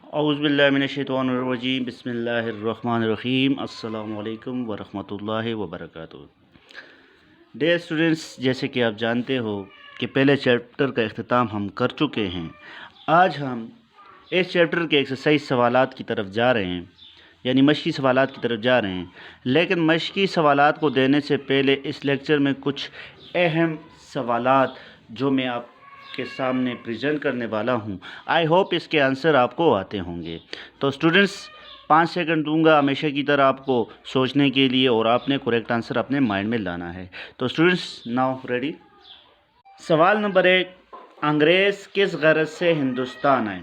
اعوذ باللہ من الشیطان الرجیم بسم اللہ الرحمن الرحیم السلام علیکم ورحمۃ اللہ وبرکاتہ۔ ڈیئر اسٹوڈنٹس، جیسے کہ آپ جانتے ہو کہ پہلے چیپٹر کا اختتام ہم کر چکے ہیں۔ آج ہم اس چیپٹر کے ایکسرسائز سوالات کی طرف جا رہے ہیں، یعنی مشقی سوالات کی طرف جا رہے ہیں۔ لیکن مشقی سوالات کو دینے سے پہلے اس لیکچر میں کچھ اہم سوالات جو میں آپ کے سامنے پریزنٹ کرنے والا ہوں، آئی ہوپ اس کے آنسر آپ کو آتے ہوں گے۔ تو اسٹوڈنٹس 5 سیکنڈ دوں گا ہمیشہ کی طرح آپ کو سوچنے کے لیے، اور آپ نے کریکٹ آنسر اپنے مائنڈ میں لانا ہے۔ تو اسٹوڈنٹس ناؤ ریڈی۔ سوال نمبر 1، انگریز کس غرض سے ہندوستان آئے؟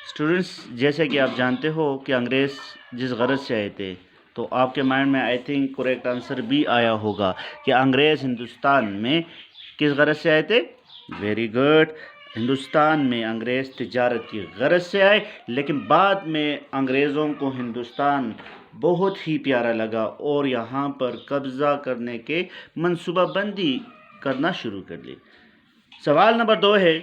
اسٹوڈنٹس جیسے کہ آپ جانتے ہو کہ انگریز جس غرض سے آئے تھے، تو آپ کے مائنڈ میں آئی تھنک کریکٹ آنسر بھی آیا ہوگا کہ انگریز ہندوستان میں کس غرض سے آئے تھے۔ Very good. ہندوستان میں انگریز تجارت کی غرض سے آئے، لیکن بعد میں انگریزوں کو ہندوستان بہت ہی پیارا لگا اور یہاں پر قبضہ کرنے کے منصوبہ بندی کرنا شروع کر لی۔ سوال نمبر 2 ہے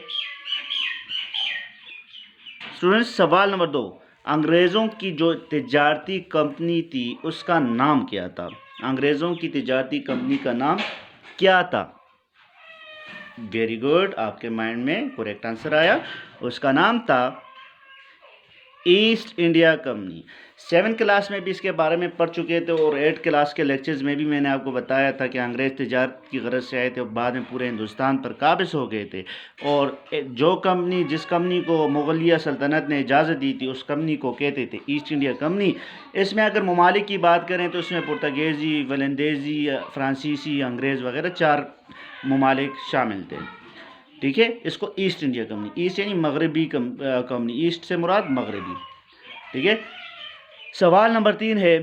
اسٹوڈنٹس، سوال نمبر 2، انگریزوں کی جو تجارتی کمپنی تھی اس کا نام کیا تھا؟ انگریزوں کی تجارتی کمپنی کا نام کیا تھا؟ ویری گڈ، آپ کے مائنڈ میں کریکٹ آنسر آیا۔ اس کا نام تھا ایسٹ انڈیا کمپنی۔ 7 کلاس میں بھی اس کے بارے میں پڑھ چکے تھے، اور 8 کلاس کے لیکچرز میں بھی میں نے آپ کو بتایا تھا کہ انگریز تجارت کی غرض سے آئے تھے اور بعد میں پورے ہندوستان پر قابض ہو گئے تھے، اور جس کمپنی کو مغلیہ سلطنت نے اجازت دی تھی اس کمپنی کو کہتے تھے ایسٹ انڈیا کمپنی۔ اس میں اگر ممالک کی بات کریں تو اس میں پرتگیزی، ولندیزی، فرانسیسی، انگریز وغیرہ 4 ممالک شامل تھے۔ ٹھیک ہے، اس کو ایسٹ انڈیا کمپنی، ایسٹ یعنی مغربی کمپنی، ایسٹ سے مراد مغربی۔ ٹھیک ہے۔ سوال نمبر 3 ہے،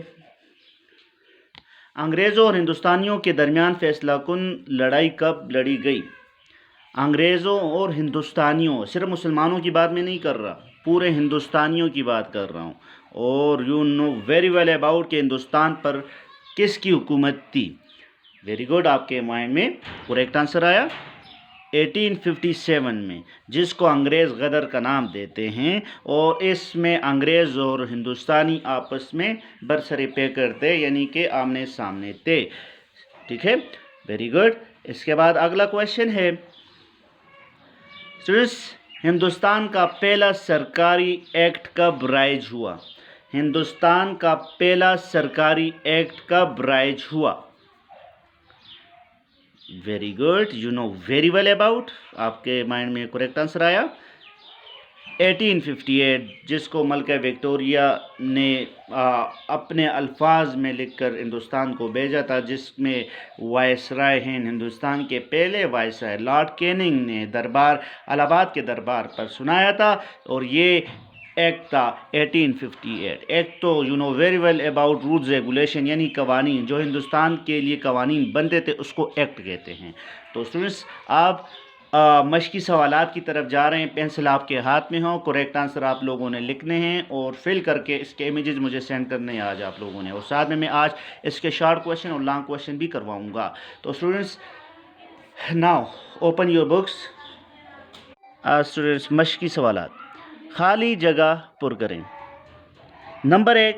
انگریزوں اور ہندوستانیوں کے درمیان فیصلہ کن لڑائی کب لڑی گئی؟ انگریزوں اور ہندوستانیوں، صرف مسلمانوں کی بات میں نہیں کر رہا، پورے ہندوستانیوں کی بات کر رہا ہوں، اور you know very well about کہ ہندوستان پر کس کی حکومت تھی۔ ویری گڈ، آپ کے مائنڈ میں کریکٹ آنسر آیا۔ 1857 میں، جس کو انگریز غدر کا نام دیتے ہیں، اور اس میں انگریز اور ہندوستانی آپس میں برسر پیکر تھے، یعنی کہ آمنے سامنے تھے۔ ٹھیک ہے، ویری گڈ۔ اس کے بعد اگلا کویشچن ہے، ہندوستان کا پہلا سرکاری ایکٹ کب رائج ہوا؟ ہندوستان کا پہلا سرکاری ایکٹ کب رائج ہوا؟ Very good, you know very well about, آپ کے مائنڈ میں کریکٹ آنسر آیا۔ 1858، جس کو ملکہ وکٹوریہ نے اپنے الفاظ میں لکھ کر ہندوستان کو بھیجا تھا، جس میں وائس رائے ہیں ہندوستان کے پہلے وائس رائے لارڈ کیننگ نے الہ آباد کے دربار پر سنایا تھا، اور یہ ایکٹ تھا 1858۔ ایکٹ تو you know very well about rules regulation, یعنی قوانین جو ہندوستان کے لیے قوانین بنتے تھے اس کو ایکٹ کہتے ہیں۔ تو اسٹوڈنٹس آپ مشقی سوالات کی طرف جا رہے ہیں، پینسل آپ کے ہاتھ میں ہو، کریکٹ آنسر آپ لوگوں نے لکھنے ہیں اور فل کر کے اس کے امیجز مجھے سینڈ کرنے ہیں آج آپ لوگوں نے، اور ساتھ میں آج اس کے شارٹ کویشچن اور لانگ کویشچن بھی کرواؤں گا۔ تو students now open your books. Students مشقی سوالات، خالی جگہ پر کریں۔ نمبر 1،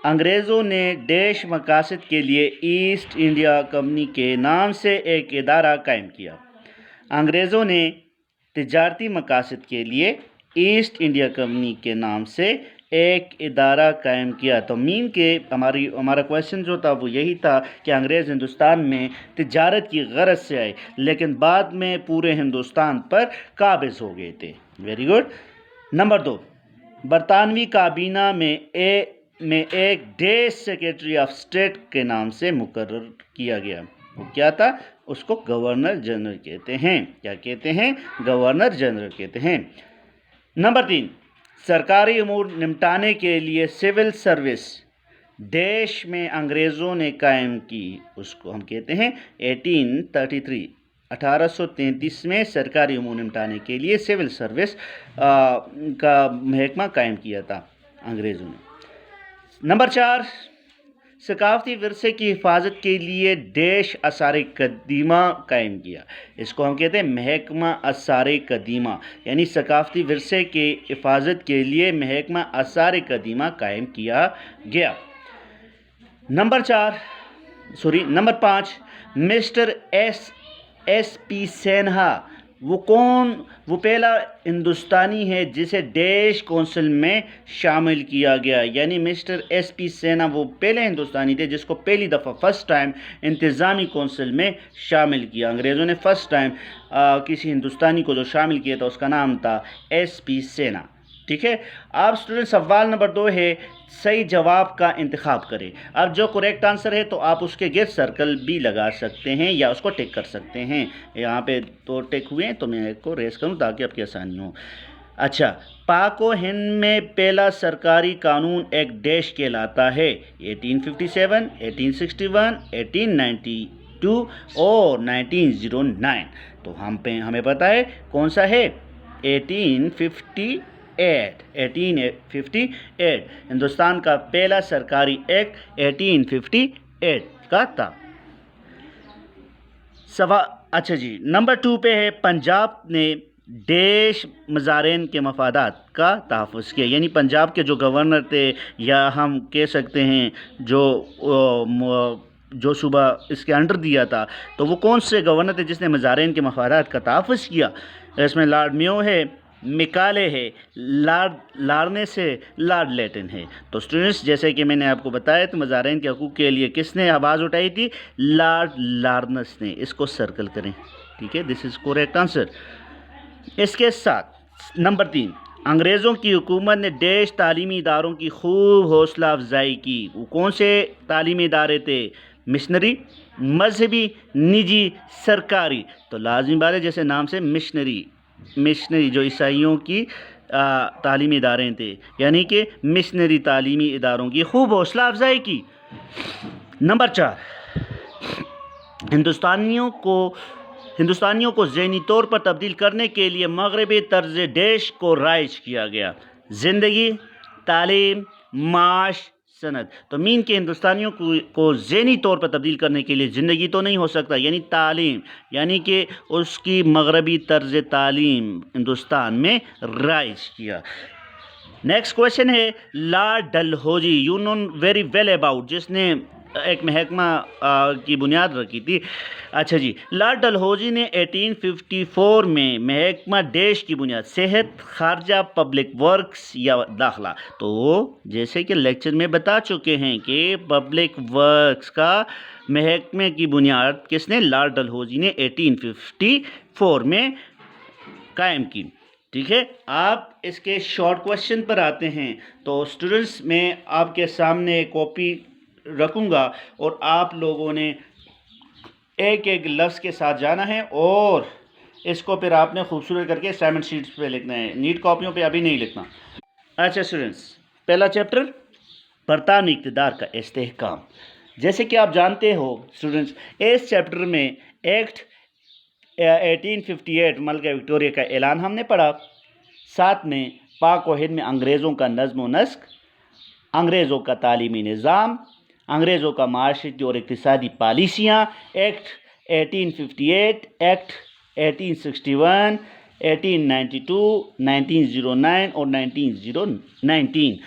انگریزوں نے ڈیش مقاصد کے لیے ایسٹ انڈیا کمپنی کے نام سے ایک ادارہ قائم کیا؟ انگریزوں نے تجارتی مقاصد کے لیے ایسٹ انڈیا کمپنی کے نام سے ایک ادارہ قائم کیا۔ تو مین کہ ہمارا کویشچن جو تھا وہ یہی تھا کہ انگریز ہندوستان میں تجارت کی غرض سے آئے، لیکن بعد میں پورے ہندوستان پر قابض ہو گئے تھے۔ Very good. نمبر 2، برطانوی کابینہ میں ایک ڈیش سیکرٹری آف اسٹیٹ کے نام سے مقرر کیا گیا، وہ کیا تھا؟ اس کو گورنر جنرل کہتے ہیں۔ کیا کہتے ہیں؟ گورنر جنرل کہتے ہیں۔ نمبر 3، سرکاری امور نمٹانے کے لیے سول سروس ڈیش میں انگریزوں نے قائم کی، اس کو ہم کہتے ہیں 1833۔ 1833 میں سرکاری امور نمٹانے کے لیے سول سروس کا محکمہ قائم کیا تھا انگریزوں نے۔ نمبر 4، ثقافتی ورثے کی حفاظت کے لیے ڈیش آثار قدیمہ قائم کیا. اس کو ہم کہتے ہیں محکمہ آثار قدیمہ، یعنی ثقافتی ورثے کے حفاظت کے لیے محکمہ آثار قدیمہ قائم کیا گیا. نمبر 5 مسٹر ایس پی سینہا وہ پہلا ہندوستانی ہے جسے ڈیش کونسل میں شامل کیا گیا. یعنی مسٹر ایس پی سینہا وہ پہلے ہندوستانی تھے جس کو پہلی دفعہ فرسٹ ٹائم انتظامی کونسل میں شامل کیا. انگریزوں نے فرسٹ ٹائم کسی ہندوستانی کو جو شامل کیا تھا اس کا نام تھا ایس پی سینہا. ٹھیک ہے. اب اسٹوڈنٹ سوال نمبر 2 ہے صحیح جواب کا انتخاب کریں. اب جو کریکٹ آنسر ہے تو آپ اس کے گرد سرکل بھی لگا سکتے ہیں یا اس کو ٹک کر سکتے ہیں. یہاں پہ 2 ٹک ہوئے ہیں تو میں ایک کو ریس کروں تاکہ آپ کی آسانی ہو. اچھا، پاک و ہند میں پہلا سرکاری قانون ایک ڈیش کہلاتا ہے. 1857، 1861، 1892 اور 1909. تو ہمیں پتہ ہے کون سا ہے. 1858 ہندوستان کا پہلا سرکاری ایکٹ 1858 کا تھا. اچھا جی، نمبر 2 پہ ہے پنجاب نے ڈیش مظاہرین کے مفادات کا تحفظ کیا. یعنی پنجاب کے جو گورنر تھے یا ہم کہہ سکتے ہیں جو صوبہ اس کے انڈر دیا تھا، تو وہ کون سے گورنر تھے جس نے مظاہرین کے مفادات کا تحفظ کیا. اس میں لارڈ میو ہے، میکالے ہے، لارنس ہے، لارڈ لیٹن ہے. تو اسٹوڈنٹس جیسے کہ میں نے آپ کو بتایا تو مظاہرین کے حقوق کے لیے کس نے آواز اٹھائی تھی؟ لارڈ لارنس نے. اس کو سرکل کریں. ٹھیک ہے، دس از کریکٹ آنسر. اس کے ساتھ نمبر 3 انگریزوں کی حکومت نے ڈیش تعلیمی اداروں کی خوب حوصلہ افزائی کی. وہ کون سے تعلیمی ادارے تھے؟ مشنری، مذہبی، نجی، سرکاری. تو لازمی بات ہے جیسے نام سے مشنری جو عیسائیوں کی تعلیمی ادارے تھے، یعنی کہ مشنری تعلیمی اداروں کی خوب حوصلہ افزائی کی. نمبر 4 ہندوستانیوں کو ذہنی طور پر تبدیل کرنے کے لیے مغربی طرز ڈیش کو رائج کیا گیا. زندگی، تعلیم، معاش، صنعت. تو مین کے ہندوستانیوں کو ذہنی طور پر تبدیل کرنے کے لیے زندگی تو نہیں ہو سکتا، یعنی تعلیم، یعنی کہ اس کی مغربی طرز تعلیم ہندوستان میں رائج کیا. نیکسٹ کویشچن ہے Lord Dalhousie you know very well about, جس نے ایک محکمہ کی بنیاد رکھی تھی. اچھا جی، لارڈ ڈلہوزی نے 1854 میں محکمہ ڈیش کی بنیاد صحت، خارجہ، پبلک ورکس یا داخلہ. تو جیسے کہ لیکچر میں بتا چکے ہیں کہ پبلک ورکس کا محکمے کی بنیاد کس نے؟ لارڈ ڈلہوزی نے 1854 میں قائم کی. ٹھیک ہے، آپ اس کے شارٹ کویشچن پر آتے ہیں. تو اسٹوڈنٹس میں آپ کے سامنے کاپی رکھوں گا اور آپ لوگوں نے ایک لفظ کے ساتھ جانا ہے اور اس کو پھر آپ نے خوبصورت کر کے اسائنمنٹ شیٹس پہ لکھنا ہے. نیٹ کاپیوں پہ ابھی نہیں لکھنا. اچھا اسٹوڈنٹس، پہلا چیپٹر برطانوی اقتدار کا استحکام. جیسے کہ آپ جانتے ہو اسٹوڈنٹس، اس چیپٹر میں ایکٹ 1858 ملکہ وکٹوریہ کا اعلان ہم نے پڑھا. ساتھ میں پاک و ہند میں انگریزوں کا نظم و نسق، انگریزوں کا تعلیمی نظام، انگریزوں کا معاشرتی اور اقتصادی پالیسیاں، ایکٹ 1858، ایکٹ 1861، 1892، 1909 اور 1919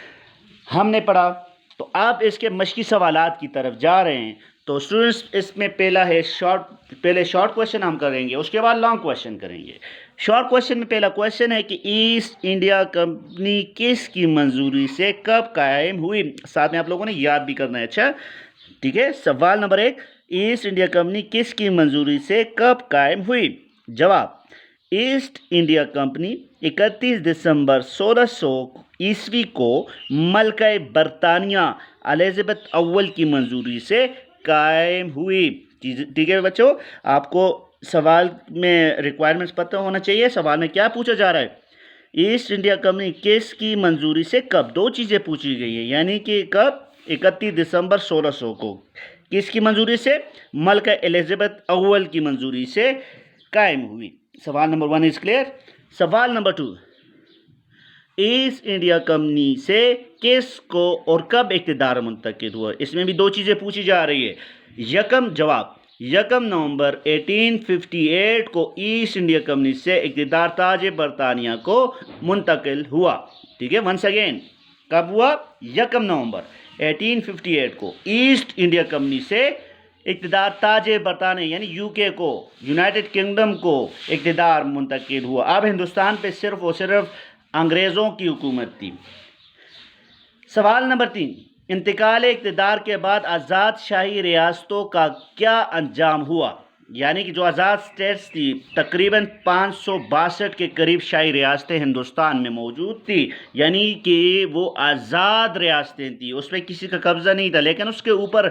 ہم نے پڑھا. تو آپ اس کے مشقی سوالات کی طرف جا رہے ہیں. تو اسٹوڈنٹس اس میں پہلے شارٹ کویشچن ہم کریں گے، اس کے بعد لانگ کویشچن کریں گے. شارٹ کویشچن میں پہلا کویشچن ہے کہ ایسٹ انڈیا کمپنی کس کی منظوری سے کب قائم ہوئی؟ ساتھ میں آپ لوگوں نے یاد بھی کرنا ہے. اچھا ٹھیک ہے. سوال نمبر 1، ایسٹ انڈیا کمپنی کس کی منظوری سے کب قائم ہوئی؟ جواب، ایسٹ انڈیا کمپنی 31 دسمبر 1600 عیسوی کو ملکہ برطانیہ الزبتھ اول کی منظوری سے قائم ہوئی. ٹھیک ہے بچوں، آپ کو سوال میں ریکوائرمنٹس پتہ ہونا چاہیے. سوال میں کیا پوچھا جا رہا ہے؟ ایسٹ انڈیا کمپنی کس کی منظوری سے کب؟ 2 چیزیں پوچھی گئی ہیں، یعنی کہ کب؟ 31 دسمبر 1600 کو. کس کی منظوری سے؟ ملکہ الزبتھ اول کی منظوری سے قائم ہوئی. سوال نمبر 1 از کلیئر. سوال نمبر 2، ایسٹ انڈیا کمپنی سے کس کو اور کب اقتدار منتقل ہوا؟ اس میں بھی دو چیزیں پوچھی جا رہی ہے. یکم نومبر 1858 کو ایسٹ انڈیا کمپنی سے اقتدار تاج برطانیہ کو منتقل ہوا. ٹھیک ہے، ونس اگین کب ہوا؟ 1 نومبر 1858 کو ایسٹ انڈیا کمپنی سے اقتدار تاج برطانیہ یعنی یو کے کو، یونائٹڈ کنگڈم کو اقتدار منتقل ہوا. اب ہندوستان پہ صرف اور صرف انگریزوں کی حکومت تھی. سوال نمبر 3، انتقال اقتدار کے بعد آزاد شاہی ریاستوں کا کیا انجام ہوا؟ یعنی کہ جو آزاد سٹیٹس تھی، تقریباً 562 کے قریب شاہی ریاستیں ہندوستان میں موجود تھی، یعنی کہ وہ آزاد ریاستیں تھیں، اس پہ کسی کا قبضہ نہیں تھا، لیکن اس کے اوپر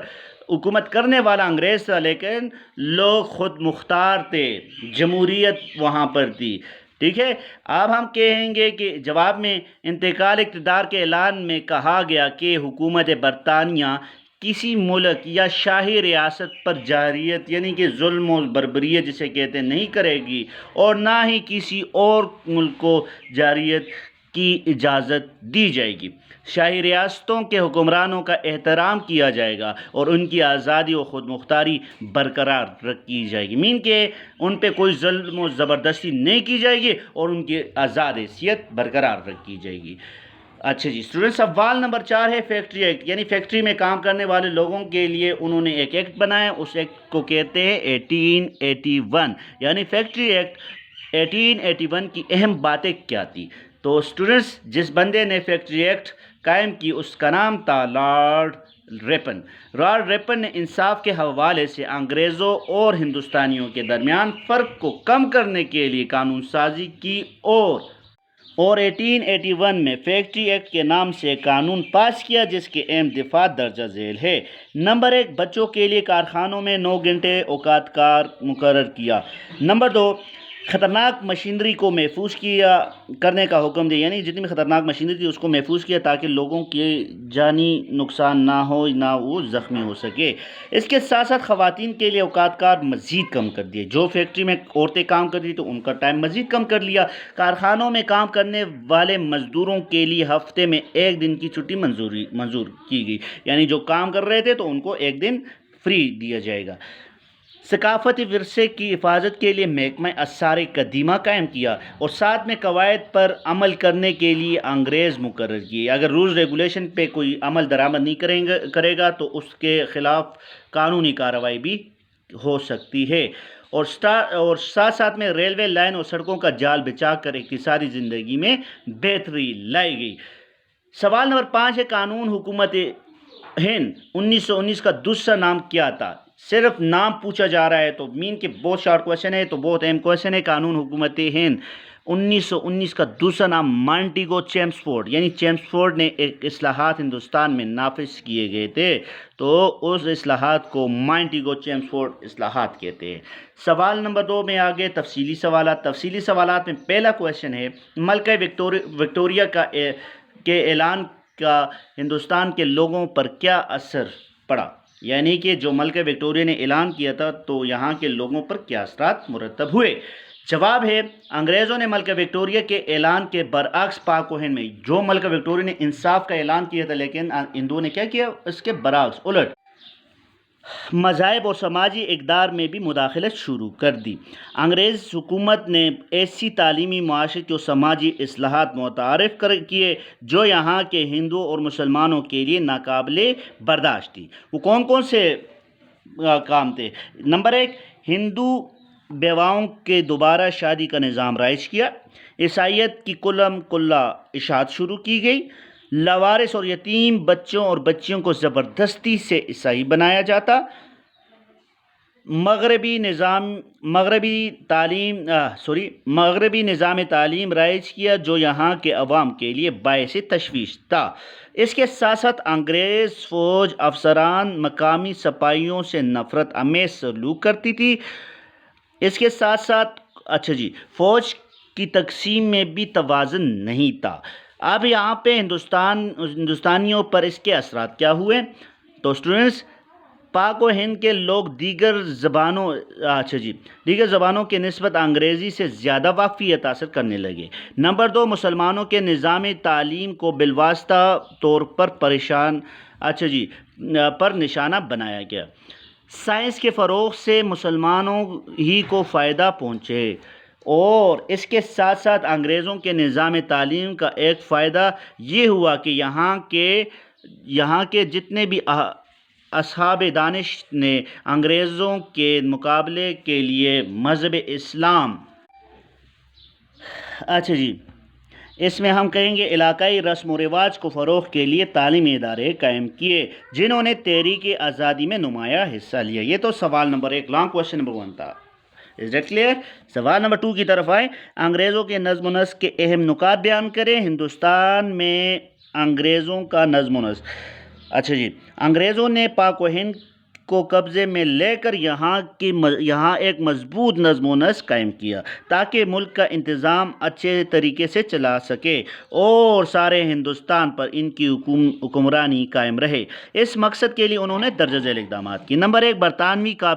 حکومت کرنے والا انگریز تھا، لیکن لوگ خود مختار تھے، جمہوریت وہاں پر تھی. ٹھیک ہے، اب ہم کہیں گے کہ جواب میں انتقال اقتدار کے اعلان میں کہا گیا کہ حکومت برطانیہ کسی ملک یا شاہی ریاست پر جارحیت یعنی کہ ظلم و بربریت جسے کہتے ہیں نہیں کرے گی، اور نہ ہی کسی اور ملک کو جارحیت کی اجازت دی جائے گی. شاہی ریاستوں کے حکمرانوں کا احترام کیا جائے گا اور ان کی آزادی و خود مختاری برقرار رکھی جائے گی. مین کہ ان پہ کوئی ظلم و زبردستی نہیں کی جائے گی اور ان کی آزاد حیثیت برقرار رکھی جائے گی. اچھا جی اسٹوڈنٹ، سوال نمبر 4 ہے فیکٹری ایکٹ، یعنی فیکٹری میں کام کرنے والے لوگوں کے لیے انہوں نے ایک ایکٹ بنایا، اس ایکٹ کو کہتے ہیں 1881. یعنی فیکٹری ایکٹ 1881 کی اہم باتیں کیا تھی؟ تو اسٹوڈنٹس، جس بندے نے فیکٹری ایکٹ قائم کی اس کا نام تھا لارڈ ریپن. لارڈ ریپن نے انصاف کے حوالے سے انگریزوں اور ہندوستانیوں کے درمیان فرق کو کم کرنے کے لیے قانون سازی کی اور 1881 میں فیکٹری ایکٹ کے نام سے قانون پاس کیا جس کے اہم دفعات درجہ ذیل ہے. نمبر 1، بچوں کے لیے کارخانوں میں 9 گھنٹے اوقات کار مقرر کیا. نمبر 2، خطرناک مشینری کو محفوظ کرنے کا حکم دیا، یعنی جتنی بھی خطرناک مشینری تھی اس کو محفوظ کیا تاکہ لوگوں کے جانی نقصان نہ ہو، نہ وہ زخمی ہو سکے. اس کے ساتھ ساتھ خواتین کے لیے اوقات کار مزید کم کر دیے. جو فیکٹری میں عورتیں کام کر رہی تو ان کا ٹائم مزید کم کر لیا. کارخانوں میں کام کرنے والے مزدوروں کے لیے ہفتے میں 1 دن کی چھٹی منظور کی گئی، یعنی جو کام کر رہے تھے تو ان کو 1 دن فری دیا جائے گا. ثقافتی ورثے کی حفاظت کے لیے محکمہ آثار قدیمہ قائم کیا اور ساتھ میں قواعد پر عمل کرنے کے لیے انگریز مقرر کیے. اگر رولز ریگولیشن پہ کوئی عمل درآمد نہیں کرے گا تو اس کے خلاف قانونی کارروائی بھی ہو سکتی ہے. اور ساتھ میں ریلوے لائن اور سڑکوں کا جال بچا کر اقتصادی زندگی میں بہتری لائی گئی. سوال نمبر 5 ہے قانون حکومت ہند 1919 کا دوسرا نام کیا تھا؟ صرف نام پوچھا جا رہا ہے تو مین کہ بہت شارٹ کویشچن ہے، تو بہت اہم کویشچن ہے. قانون حکومت ہند 1919 کا دوسرا نام مانٹیگو چیمسفورڈ، یعنی چیمسفورڈ نے ایک اصلاحات ہندوستان میں نافذ کیے گئے تھے تو اس اصلاحات کو مانٹیگو چیمسفورڈ اصلاحات کہتے ہیں. سوال نمبر 2 میں آگے تفصیلی سوالات میں پہلا کویشچن ہے ملکہ وکٹوریہ کے اعلان کا ہندوستان کے لوگوں پر کیا اثر پڑا؟ یعنی کہ جو ملکہ وکٹوریہ نے اعلان کیا تھا تو یہاں کے لوگوں پر کیا اثرات مرتب ہوئے؟ جواب ہے انگریزوں نے ملکہ وکٹوریہ کے اعلان کے برعکس پاک و ہند میں جو ملکہ وکٹوریہ نے انصاف کا اعلان کیا تھا لیکن ہندوؤں نے کیا کیا؟ اس کے برعکس الٹ مذاہب اور سماجی اقدار میں بھی مداخلت شروع کر دی. انگریز حکومت نے ایسی تعلیمی، معاشرتی اور سماجی اصلاحات متعارف کیے جو یہاں کے ہندوؤں اور مسلمانوں کے لیے ناقابل برداشت تھی. وہ کون سے کام تھے؟ نمبر 1، ہندو بیواؤں کے دوبارہ شادی کا نظام رائج کیا. عیسائیت کی کلہ اشاعت شروع کی گئی. لاوارث اور یتیم بچوں اور بچیوں کو زبردستی سے عیسائی بنایا جاتا. مغربی نظام تعلیم رائج کیا جو یہاں کے عوام کے لیے باعث تشویش تھا. اس کے ساتھ ساتھ انگریز فوج افسران مقامی سپاہیوں سے نفرت آمیز سلوک کرتی تھی. اس کے ساتھ ساتھ فوج کی تقسیم میں بھی توازن نہیں تھا. اب یہاں پہ ہندوستانیوں پر اس کے اثرات کیا ہوئے؟ تو اسٹوڈنٹس پاک و ہند کے لوگ دیگر زبانوں کے نسبت انگریزی سے زیادہ واقفیت حاصل کرنے لگے۔ نمبر 2، مسلمانوں کے نظام تعلیم کو بالواسطہ طور پر نشانہ بنایا گیا۔ سائنس کے فروغ سے مسلمانوں ہی کو فائدہ پہنچے، اور اس کے ساتھ ساتھ انگریزوں کے نظام تعلیم کا ایک فائدہ یہ ہوا کہ یہاں کے جتنے بھی اصحاب دانش نے انگریزوں کے مقابلے کے لیے مذہب اسلام اس میں ہم کہیں گے علاقائی رسم و رواج کو فروغ کے لیے تعلیمی ادارے قائم کیے، جنہوں نے تحریک آزادی میں نمایاں حصہ لیا۔ یہ تو سوال نمبر 1 لانگ کوشچن نمبر 1 تھا۔ Is that clear? سوال نمبر 2 کی طرف آئے۔ انگریزوں کے نظم و نسق کے اہم نکات بیان کریں۔ ہندوستان میں انگریزوں کا نظم و نسق۔ انگریزوں نے پاک و ہند کو قبضے میں لے کر یہاں ایک مضبوط نظم و نسق قائم کیا تاکہ ملک کا انتظام اچھے طریقے سے چلا سکے اور سارے ہندوستان پر ان کی حکمرانی قائم رہے۔ اس مقصد کے لیے انہوں نے درج ذیل اقدامات کی۔ نمبر 1،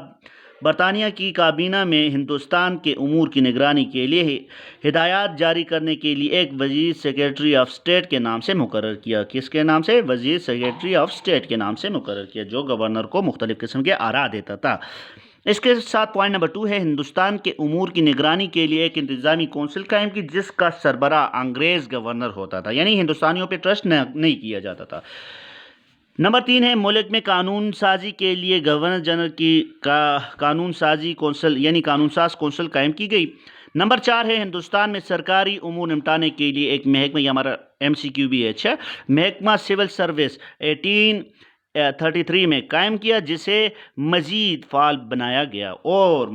برطانیہ کی کابینہ میں ہندوستان کے امور کی نگرانی کے لیے ہدایات جاری کرنے کے لیے ایک وزیر سیکرٹری آف اسٹیٹ کے نام سے مقرر کیا۔ کس کے نام سے؟ وزیر سیکرٹری آف اسٹیٹ کے نام سے مقرر کیا، جو گورنر کو مختلف قسم کے آراء دیتا تھا۔ اس کے ساتھ پوائنٹ نمبر 2 ہے، ہندوستان کے امور کی نگرانی کے لیے ایک انتظامی کونسل قائم کی جس کا سربراہ انگریز گورنر ہوتا تھا، یعنی ہندوستانیوں پہ ٹرسٹ نہیں کیا جاتا تھا۔ نمبر 3 ہے، ملک میں قانون سازی کے لیے گورنر جنرل کی قانون سازی کونسل یعنی قانون ساز کونسل قائم کی گئی۔ نمبر 4 ہے، ہندوستان میں سرکاری امور نمٹانے کے لیے ایک محکمہ، یہ ہمارا MCQ بھی ہے، محکمہ سول سروس 1833 میں قائم کیا، جسے مزید فعال بنایا گیا اور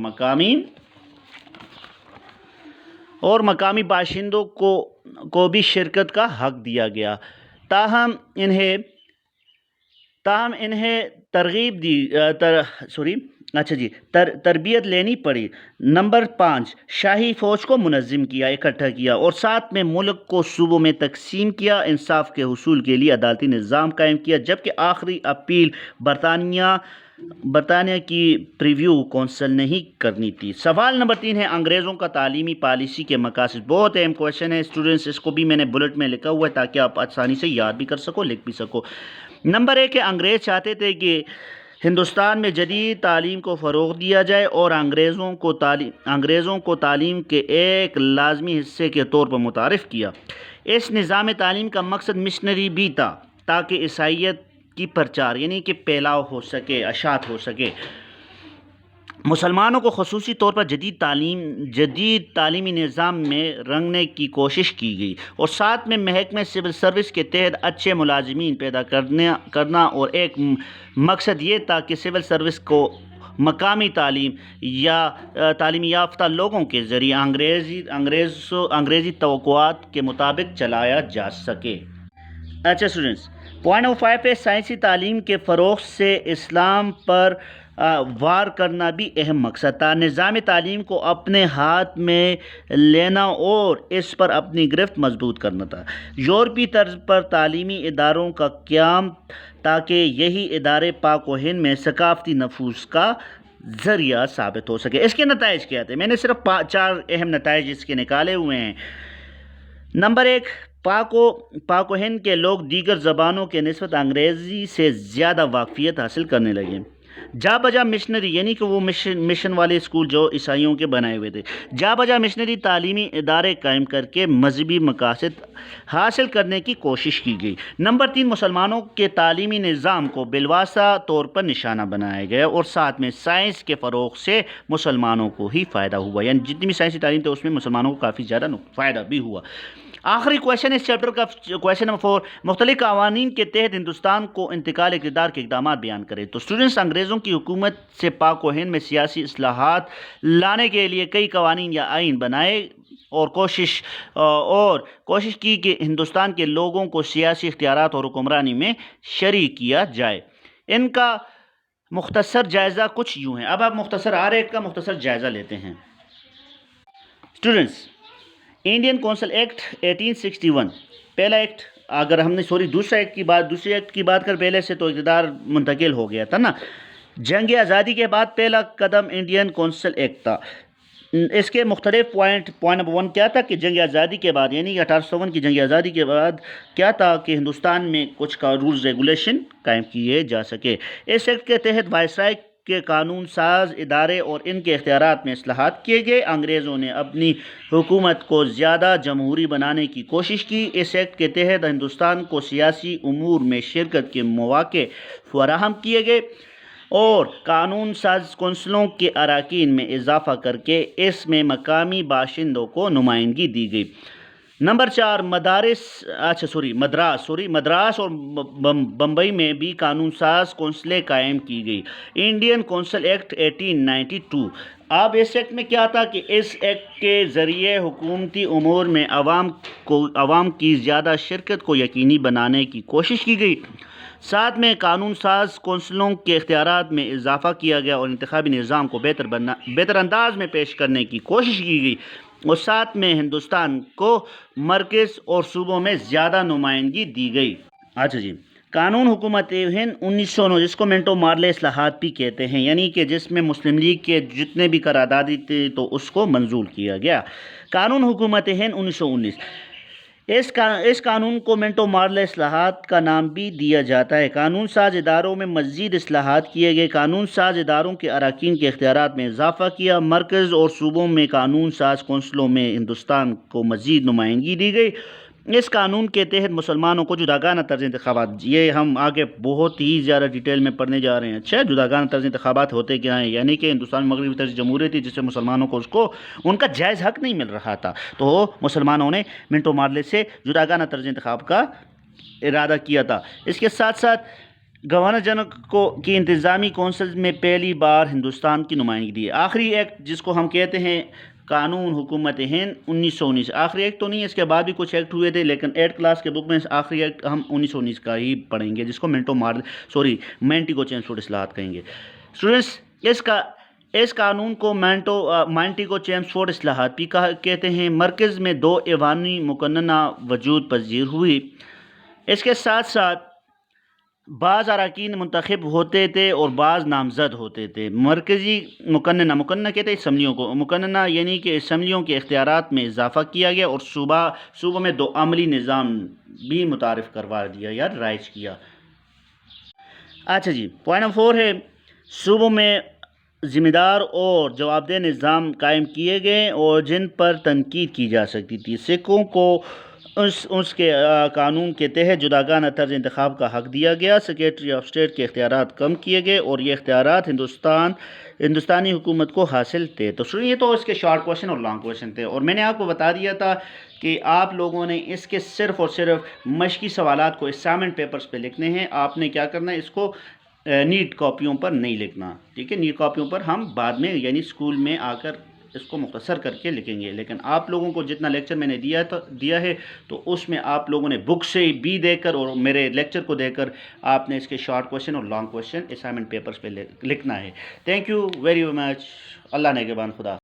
مقامی باشندوں کو بھی شرکت کا حق دیا گیا، تاہم انہیں تربیت لینی پڑی۔ نمبر 5، شاہی فوج کو منظم کیا، اکٹھا کیا اور ساتھ میں ملک کو صوبوں میں تقسیم کیا، انصاف کے حصول کے لیے عدالتی نظام قائم کیا، جبکہ آخری اپیل برطانیہ کی پریویو کونسل نہیں کرنی تھی۔ سوال نمبر 3 ہے، انگریزوں کا تعلیمی پالیسی کے مقاصد۔ بہت اہم کوشچن ہے اسٹوڈنٹس، اس کو بھی میں نے بلٹ میں لکھا ہوا ہے تاکہ آپ آسانی سے یاد بھی کر سکو، لکھ بھی سکو۔ نمبر 1 ہے، انگریز چاہتے تھے کہ ہندوستان میں جدید تعلیم کو فروغ دیا جائے اور انگریزوں کو تعلیم کے ایک لازمی حصے کے طور پر متعارف کیا۔ اس نظام تعلیم کا مقصد مشنری بھی تھا تاکہ عیسائیت کی پرچار یعنی کہ پھیلاؤ ہو سکے، اشاعت ہو سکے۔ مسلمانوں کو خصوصی طور پر جدید تعلیمی نظام میں رنگنے کی کوشش کی گئی اور ساتھ میں محکمہ سول سروس کے تحت اچھے ملازمین پیدا کرنا، اور ایک مقصد یہ تھا کہ سول سروس کو مقامی تعلیم یافتہ لوگوں کے ذریعے انگریزی توقعات کے مطابق چلایا جا سکے۔ اچھا اسٹوڈنٹس، پوائنٹ نمبر 5 ہے، سائنسی تعلیم کے فروغ سے اسلام پر وار کرنا بھی اہم مقصد تھا۔ نظام تعلیم کو اپنے ہاتھ میں لینا اور اس پر اپنی گرفت مضبوط کرنا تھا۔ یورپی طرز پر تعلیمی اداروں کا قیام تاکہ یہی ادارے پاک و ہند میں ثقافتی نفوذ کا ذریعہ ثابت ہو سکے۔ اس کے نتائج کیا تھے؟ میں نے صرف 4 اہم نتائج اس کے نکالے ہوئے ہیں۔ نمبر 1، پاک و ہند کے لوگ دیگر زبانوں کے نسبت انگریزی سے زیادہ واقفیت حاصل کرنے لگے۔ جا بجا مشنری یعنی کہ وہ مشن والے اسکول جو عیسائیوں کے بنائے ہوئے تھے، جا بجا مشنری تعلیمی ادارے قائم کر کے مذہبی مقاصد حاصل کرنے کی کوشش کی گئی۔ نمبر 3، مسلمانوں کے تعلیمی نظام کو بالواسطہ طور پر نشانہ بنایا گیا اور ساتھ میں سائنس کے فروغ سے مسلمانوں کو ہی فائدہ ہوا، یعنی جتنی بھی سائنسی تعلیم تھی اس میں مسلمانوں کو کافی زیادہ فائدہ بھی ہوا۔ آخری کوشچن اس چیپٹر کا کوشچن نمبر 4، مختلف قوانین کے تحت ہندوستان کو انتقال اقتدار کے اقدامات بیان کریں۔ تو اسٹوڈنٹس، انگریزوں کی حکومت سے پاک و ہند میں سیاسی اصلاحات لانے کے لیے کئی قوانین یا آئین بنائے اور کوشش کی کہ ہندوستان کے لوگوں کو سیاسی اختیارات اور حکمرانی میں شریک کیا جائے۔ ان کا مختصر جائزہ کچھ یوں ہے۔ اب آپ ہر ایک کا مختصر جائزہ لیتے ہیں۔ اسٹوڈنٹس، انڈین کونسل ایکٹ 1861 پہلا ایکٹ، اگر ہم نے دوسرے ایکٹ کی بات کر پہلے سے تو اقتدار منتقل ہو گیا تھا نا۔ جنگ آزادی کے بعد پہلا قدم انڈین کونسل ایکٹ تھا۔ اس کے مختلف پوائنٹ نمبر 1 کیا تھا کہ جنگ آزادی کے بعد یعنی 1857 کی جنگ آزادی کے بعد کیا تھا کہ ہندوستان میں کچھ کا رولز ریگولیشن قائم کیے جا سکے۔ اس ایکٹ کے تحت وائسرائے کے قانون ساز ادارے اور ان کے اختیارات میں اصلاحات کیے گئے۔ انگریزوں نے اپنی حکومت کو زیادہ جمہوری بنانے کی کوشش کی۔ اس ایکٹ کے تحت ہندوستان کو سیاسی امور میں شرکت کے مواقع فراہم کیے گئے اور قانون ساز کونسلوں کے اراکین میں اضافہ کر کے اس میں مقامی باشندوں کو نمائندگی دی گئی۔ نمبر 4 مدراس اور بمبئی میں بھی قانون ساز کونسلیں قائم کی گئی۔ Indian council act 1892۔ اب اس ایکٹ میں کیا تھا کہ اس ایکٹ کے ذریعے حکومتی امور میں عوام کی زیادہ شرکت کو یقینی بنانے کی کوشش کی گئی۔ ساتھ میں قانون ساز کونسلوں کے اختیارات میں اضافہ کیا گیا اور انتخابی نظام کو بہتر انداز میں پیش کرنے کی کوشش کی گئی، اور ساتھ میں ہندوستان کو مرکز اور صوبوں میں زیادہ نمائندگی دی گئی۔ اچھا جی، قانون حکومت ہند 1909 جس کو منٹو مارلے اصلاحات بھی کہتے ہیں، یعنی کہ جس میں مسلم لیگ کے جتنے بھی قراردادی تھے تو اس کو منظور کیا گیا۔ قانون حکومت ہند 1919۔ اس قانون کو منٹو مارلے اصلاحات کا نام بھی دیا جاتا ہے۔ قانون ساز اداروں میں مزید اصلاحات کیے گئے۔ قانون ساز اداروں کے اراکین کے اختیارات میں اضافہ کیا۔ مرکز اور صوبوں میں قانون ساز کونسلوں میں ہندوستان کو مزید نمائندگی دی گئی۔ اس قانون کے تحت مسلمانوں کو جداگانہ طرز انتخابات، یہ ہم آگے بہت ہی زیادہ ڈیٹیل میں پڑھنے جا رہے ہیں۔ اچھا، جداگانہ طرز انتخابات ہوتے کیا ہیں؟ یعنی کہ ہندوستان میں مغربی طرز جمہوریت تھی جس سے مسلمانوں کو ان کا جائز حق نہیں مل رہا تھا، تو مسلمانوں نے منٹو مارلے سے جداگانہ طرز انتخاب کا ارادہ کیا تھا۔ اس کے ساتھ ساتھ گورنر جنرل کی انتظامی کونسل میں پہلی بار ہندوستان کی نمائندگی دی۔ آخری ایکٹ جس کو ہم کہتے ہیں قانون حکومت ہند 1919، آخری ایکٹ تو نہیں، اس کے بعد بھی کچھ ایکٹ ہوئے تھے، لیکن 8 کلاس کے بک میں آخری ایکٹ ہم 1919 کا ہی پڑھیں گے، جس کو مینٹیگو چیمسفورڈ اصلاحات کہیں گے۔ اسٹوڈنٹس، اس قانون کو مینٹیگو چیمسفورڈ اصلاحات بھی کہتے ہیں۔ مرکز میں 2 ایوانی مقننہ وجود پذیر ہوئی۔ اس کے ساتھ ساتھ بعض اراکین منتخب ہوتے تھے اور بعض نامزد ہوتے تھے۔ مرکزی مقننہ کہتے ہیں اسمبلیوں کو، مقننہ یعنی کہ اسمبلیوں کے اختیارات میں اضافہ کیا گیا، اور صوبوں میں 2 عملی نظام بھی متعارف کروا دیا یا رائج کیا۔ اچھا جی، پوائنٹ نمبر 4 ہے صوبوں میں ذمہ دار اور جواب دہ نظام قائم کیے گئے اور جن پر تنقید کی جا سکتی تھی۔ سکھوں کو اس کے قانون کے تحت جداگانہ طرز انتخاب کا حق دیا گیا۔ سیکریٹری آف اسٹیٹ کے اختیارات کم کیے گئے اور یہ اختیارات ہندوستانی حکومت کو حاصل تھے۔ تو یہ تو اس کے شارٹ کوشچن اور لانگ کوشچن تھے، اور میں نے آپ کو بتا دیا تھا کہ آپ لوگوں نے اس کے صرف اور صرف مشقی سوالات کو اسائنمنٹ پیپرز پہ لکھنے ہیں۔ آپ نے کیا کرنا ہے، اس کو نیٹ کاپیوں پر نہیں لکھنا، ٹھیک ہے؟ نیٹ کاپیوں پر ہم بعد میں یعنی اسکول میں آ کر اس کو مختصر کر کے لکھیں گے، لیکن آپ لوگوں کو جتنا لیکچر میں نے دیا ہے تو اس میں آپ لوگوں نے بک سے بھی دے کر اور میرے لیکچر کو دے کر آپ نے اس کے شارٹ کوشچن اور لانگ کوشچن اسائنمنٹ پیپرز پہ لکھنا ہے۔ Thank you very much. اللہ نگہبان، خدا۔